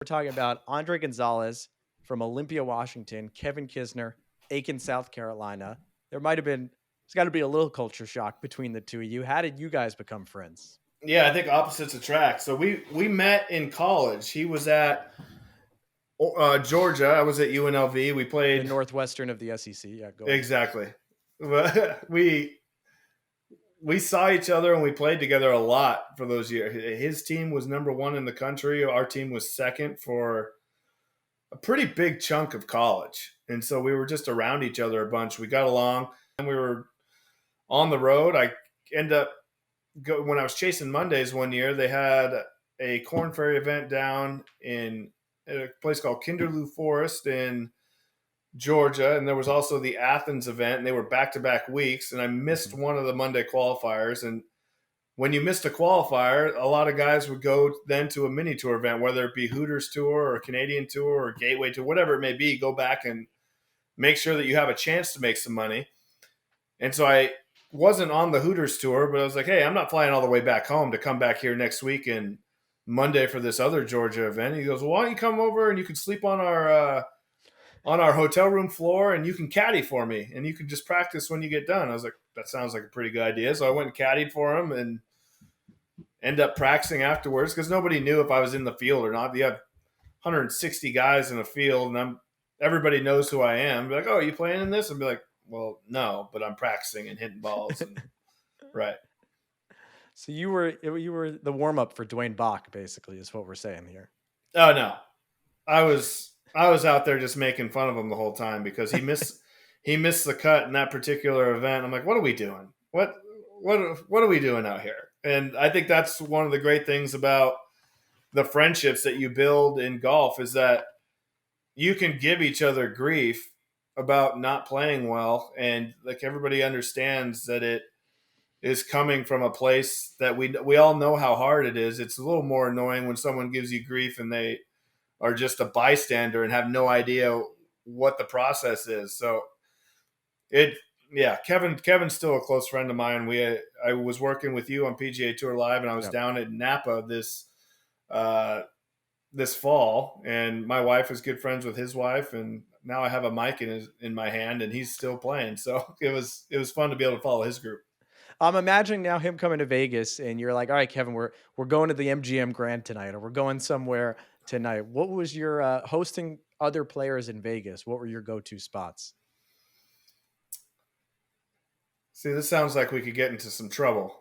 We're talking about Andre Gonzales from Olympia, Washington, Kevin Kisner, Aiken, South Carolina. There's got to be a little culture shock between the two of you. How did you guys become friends? Yeah, I think opposites attract. So we met in college. He was at Georgia. I was at UNLV. We The played Northwestern of the SEC. Yeah, go on. exactly. We saw each other and we played together a lot for those years. His team was number one in the country. Our team was second for a pretty big chunk of college, and so we were just around each other a bunch. We got along, and we were on the road. I end up when I was chasing Mondays one year. They had a Korn Ferry event down in a place called Kinderloo Forest in Georgia, and there was also the Athens event, and they were back-to-back weeks, and I missed one of the Monday qualifiers. And when you missed a qualifier, a lot of guys would go then to a mini tour event, whether it be Hooters Tour or Canadian Tour or Gateway Tour, whatever it may be, go back and make sure that you have a chance to make some money. And so I wasn't on the Hooters Tour, but I was like, hey, I'm not flying all the way back home to come back here next week and Monday for this other Georgia event. He goes, well, why don't you come over and you can sleep on our hotel room floor and you can caddy for me and you can just practice when you get done. I was like, that sounds like a pretty good idea. So I went and caddied for him and end up practicing afterwards because nobody knew if I was in the field or not. You have 160 guys in a field and everybody knows who I am. Be like, oh, are you playing in this? And be like, well, no, but I'm practicing and hitting balls. And, right. So you were the warm up for Dwayne Bach, basically, is what we're saying here. Oh no, I was out there just making fun of him the whole time because he missed the cut in that particular event. I'm like, what are we doing? What are we doing out here? And I think that's one of the great things about the friendships that you build in golf is that you can give each other grief about not playing well, and like everybody understands that it is coming from a place that we all know how hard it is. It's a little more annoying when someone gives you grief and they are just a bystander and have no idea what the process is. So Kevin's still a close friend of mine. I was working with you on PGA Tour Live, and I was down at Napa this fall, and my wife is good friends with his wife, and now I have a mic in my hand, and he's still playing. So it was fun to be able to follow his group. I'm imagining now him coming to Vegas, and you're like, "All right, Kevin, we're going to the MGM Grand tonight, or we're going somewhere tonight." What was your hosting other players in Vegas? What were your go-to spots? See, this sounds like we could get into some trouble.